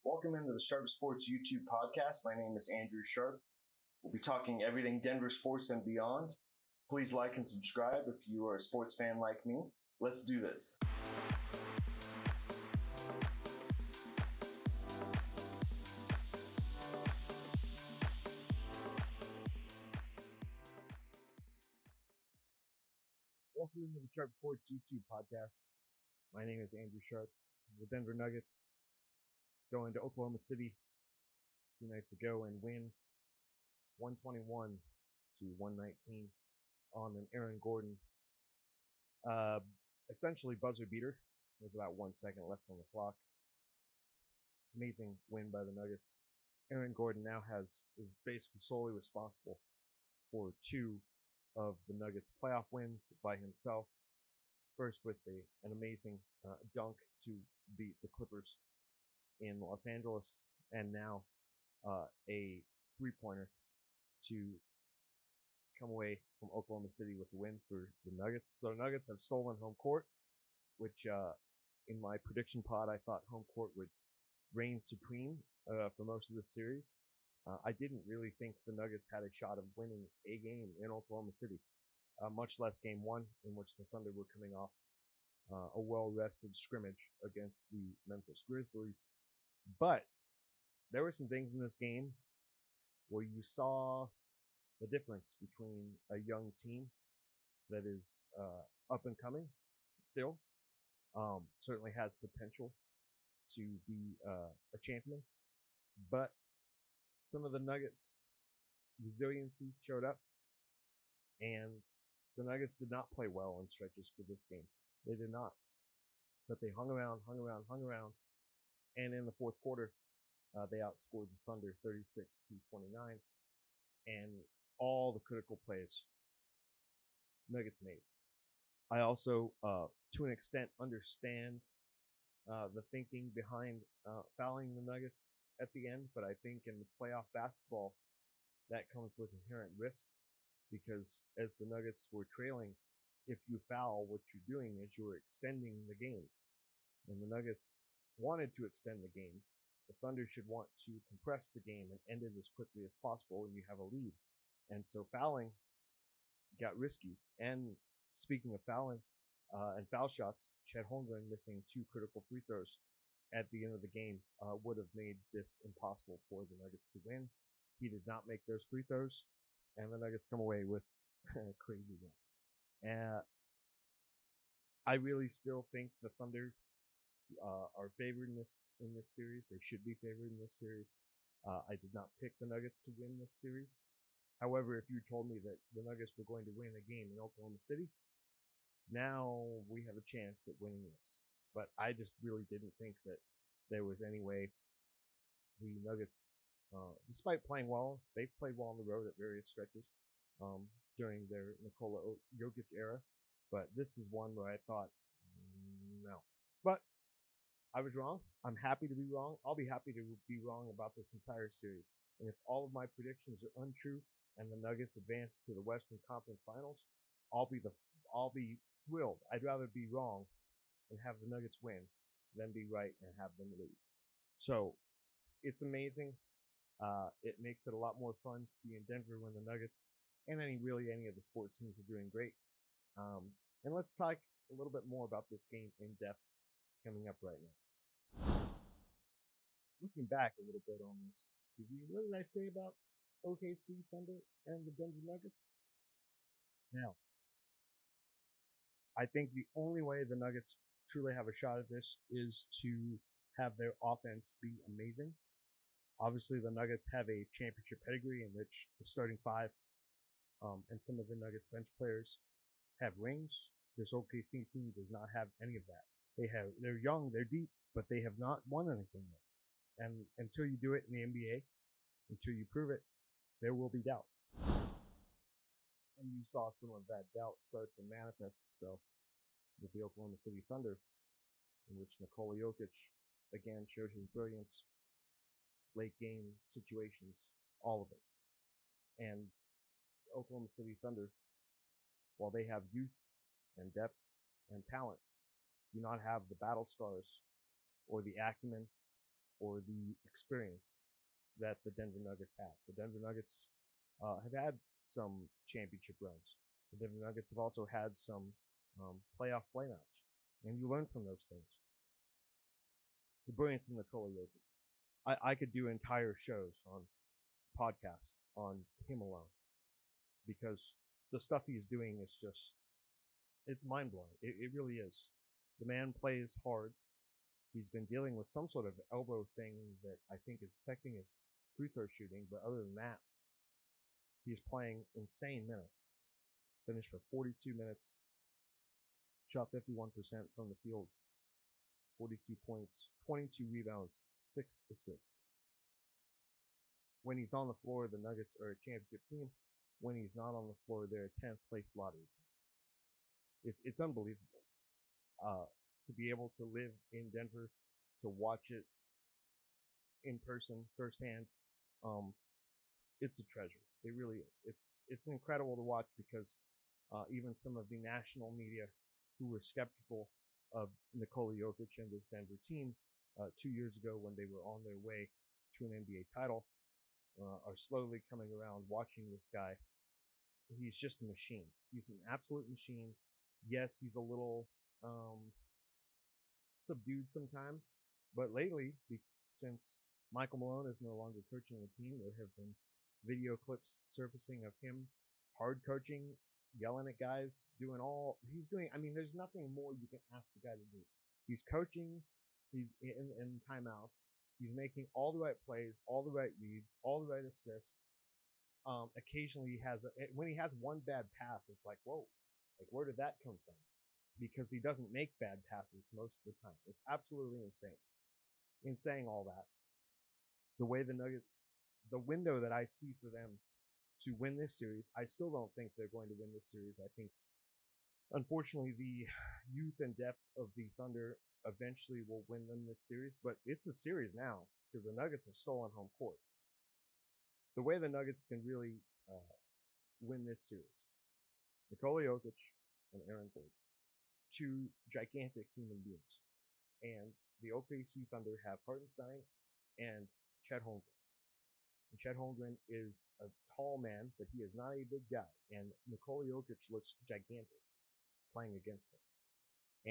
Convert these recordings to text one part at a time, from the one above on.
Welcome into the Sharp Sports YouTube podcast. My name is Andrew Sharp. We'll be talking everything Denver sports and beyond. Please like and subscribe if you are a sports fan like me. Let's do this. Welcome into the Sharp Sports YouTube podcast. My name is Andrew Sharp. The Denver Nuggets going to Oklahoma City 2 nights ago and win 121 to 119 on an Aaron Gordon essentially buzzer beater with about 1 second left on the clock. Amazing win by the Nuggets. Aaron Gordon now is basically solely responsible for 2 of the Nuggets playoff wins by himself. First with an amazing dunk to beat the Clippers in Los Angeles, and now a three-pointer to come away from Oklahoma City with the win for the Nuggets. So Nuggets have stolen home court, which in my prediction pod I thought home court would reign supreme for most of the series. I didn't really think the Nuggets had a shot of winning a game in Oklahoma City, much less game 1, in which the Thunder were coming off a well-rested scrimmage against the Memphis Grizzlies. But there were some things in this game where you saw the difference between a young team that is up and coming still, certainly has potential to be a champion, but some of the Nuggets' resiliency showed up, and the Nuggets did not play well in stretches for this game. They did not. But they hung around, and in the fourth quarter, they outscored the Thunder 36-29, and all the critical plays Nuggets made. I also, to an extent, understand the thinking behind fouling the Nuggets at the end, but I think in the playoff basketball, that comes with inherent risk, because as the Nuggets were trailing, if you foul, what you're doing is you're extending the game. And the Nuggets wanted to extend the game. The Thunder should want to compress the game and end it as quickly as possible when you have a lead. And so fouling got risky. And speaking of fouling and foul shots, Chet Holmgren missing 2 critical free throws at the end of the game would have made this impossible for the Nuggets to win. He did not make those free throws, and the Nuggets come away with a crazy win. I really still think the Thunder are favored in this series. They should be favored in this series. I did not pick the Nuggets to win this series. However, if you told me that the Nuggets were going to win a game in Oklahoma City, now we have a chance at winning this. But I just really didn't think that there was any way the Nuggets, despite playing well, they've played well on the road at various stretches during their Nikola Jokic era. But this is one where I thought, no. But I was wrong. I'm happy to be wrong. I'll be happy to be wrong about this entire series. And if all of my predictions are untrue and the Nuggets advance to the Western Conference Finals, I'll be thrilled. I'd rather be wrong and have the Nuggets win than be right and have them lose. So it's amazing. It makes it a lot more fun to be in Denver when the Nuggets and any of the sports teams are doing great. And let's talk a little bit more about this game in depth coming up right now. Looking back a little bit on this, what did I say about OKC Thunder and the Denver Nuggets? Now, I think the only way the Nuggets truly have a shot at this is to have their offense be amazing. Obviously, the Nuggets have a championship pedigree in which the starting 5 and some of the Nuggets bench players have rings. This OKC team does not have any of that. They're young, they're deep, but they have not won anything yet. And until you do it in the NBA, until you prove it, there will be doubt. And you saw some of that doubt start to manifest itself with the Oklahoma City Thunder, in which Nikola Jokic again showed his brilliance, late game situations, all of it. And Oklahoma City Thunder, while they have youth and depth and talent, do not have the battle scars or the acumen or the experience that the Denver Nuggets have. The Denver Nuggets have had some championship runs. The Denver Nuggets have also had some playoff playouts, and you learn from those things. The brilliance of Nikola Jokic. I could do entire shows on podcasts on him alone because the stuff he's doing is just, it's mind blowing. It really is. The man plays hard. He's been dealing with some sort of elbow thing that I think is affecting his free throw shooting, but other than that, he's playing insane minutes. Finished for 42 minutes, shot 51% from the field, 42 points, 22 rebounds, 6 assists. When he's on the floor, the Nuggets are a championship team. When he's not on the floor, they're a 10th place lottery team. It's unbelievable. To be able to live in Denver, to watch it in person, firsthand, it's a treasure. It really is. It's incredible to watch because even some of the national media who were skeptical of Nikola Jokic and this Denver team 2 years ago when they were on their way to an NBA title are slowly coming around watching this guy. He's just a machine. He's an absolute machine. Yes, he's a little subdued sometimes, but lately, since Michael Malone is no longer coaching the team, there have been video clips surfacing of him hard coaching, yelling at guys, doing all he's doing. I mean, there's nothing more you can ask the guy to do. He's coaching, he's in timeouts, he's making all the right plays, all the right reads, all the right assists. Occasionally when he has one bad pass, it's like, whoa, like where did that come from? Because he doesn't make bad passes most of the time. It's absolutely insane. In saying all that, the way the Nuggets, the window that I see for them to win this series, I still don't think they're going to win this series. I think, unfortunately, the youth and depth of the Thunder eventually will win them this series, but it's a series now because the Nuggets have stolen home court. The way the Nuggets can really win this series, Nikola Jokic and Aaron Gordon, two gigantic human beings. And the OKC Thunder have Hartenstein and Chet Holmgren. And Chet Holmgren is a tall man, but he is not a big guy. And Nikola Jokic looks gigantic playing against him.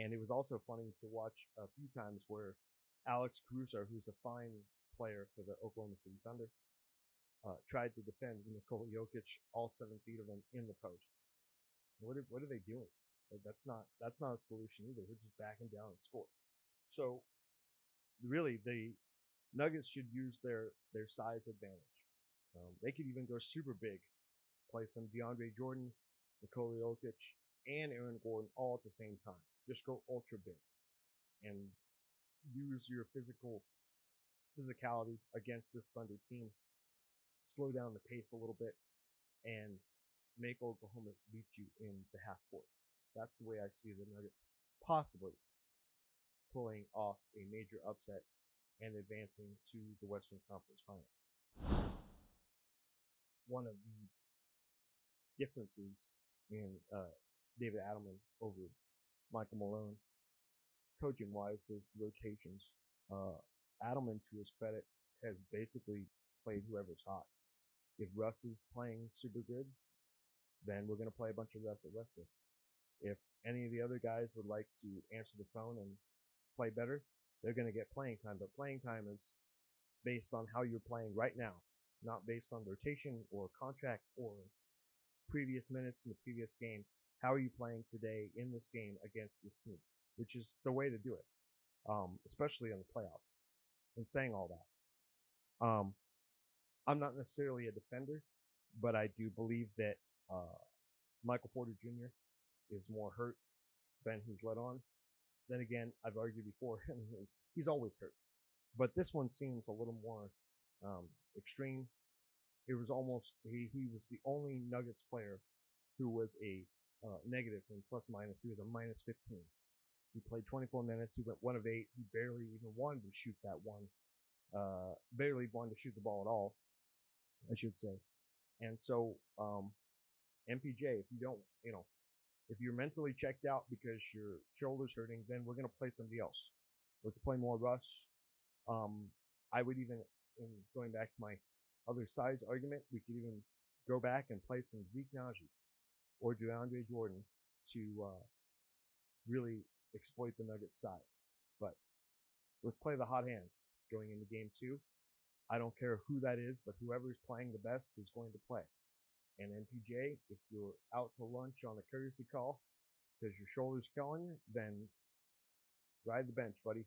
And it was also funny to watch a few times where Alex Caruso, who's a fine player for the Oklahoma City Thunder, tried to defend Nikola Jokic, all 7 feet of him, in the post. What are they doing? That's not a solution either. They're just backing down and score. So really, the Nuggets should use their size advantage. They could even go super big, play some DeAndre Jordan, Nikola Jokic, and Aaron Gordon all at the same time. Just go ultra big and use your physicality against this Thunder team. Slow down the pace a little bit and make Oklahoma beat you in the half court. That's the way I see the Nuggets possibly pulling off a major upset and advancing to the Western Conference Final. One of the differences in David Adelman over Michael Malone, coaching-wise, is rotations. Adelman, to his credit, has basically played whoever's hot. If Russ is playing super good, then we're going to play a bunch of Russ at Westbrook. If any of the other guys would like to answer the phone and play better, they're going to get playing time. But playing time is based on how you're playing right now, not based on rotation or contract or previous minutes in the previous game. How are you playing today in this game against this team? Which is the way to do it, especially in the playoffs. And saying all that, I'm not necessarily a defender, but I do believe that Michael Porter Jr. is more hurt than he's let on. Then again, I've argued before, he's always hurt. But this one seems a little more extreme. It was almost, he was the only Nuggets player who was a negative in plus minus. He was a minus 15. He played 24 minutes. He went 1 of 8. He barely even wanted to shoot that one. Barely wanted to shoot the ball at all, I should say. And so, MPJ, if you don't, if you're mentally checked out because your shoulder's hurting, then we're going to play somebody else. Let's play more Russ. I would even, in going back to my other side's argument, we could even go back and play some Zeke Nnaji or DeAndre Jordan to really exploit the Nuggets' size. But let's play the hot hand going into game 2. I don't care who that is, but whoever's playing the best is going to play. And MPJ, if you're out to lunch on a courtesy call because your shoulder's killing you, then ride the bench, buddy.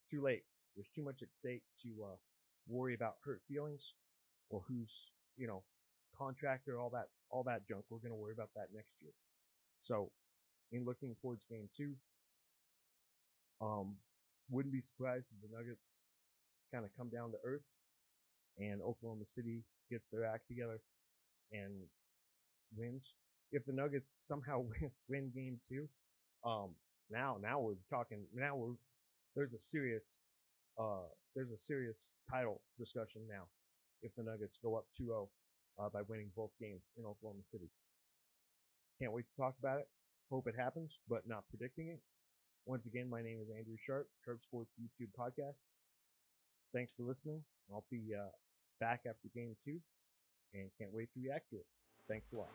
Too late. There's too much at stake to worry about hurt feelings or who's, contractor, all that junk. We're going to worry about that next year. So, in looking towards game 2, wouldn't be surprised if the Nuggets kind of come down to earth and Oklahoma City gets their act together and wins. If the Nuggets somehow win game 2, now we're talking. There's a serious title discussion now. If the Nuggets go up 2-0 by winning both games in Oklahoma City, can't wait to talk about it. Hope it happens, but not predicting it. Once again, my name is Andrew Sharp, Sharp Sports YouTube podcast. Thanks for listening. I'll be back after game 2 and can't wait to react to it. Thanks a lot.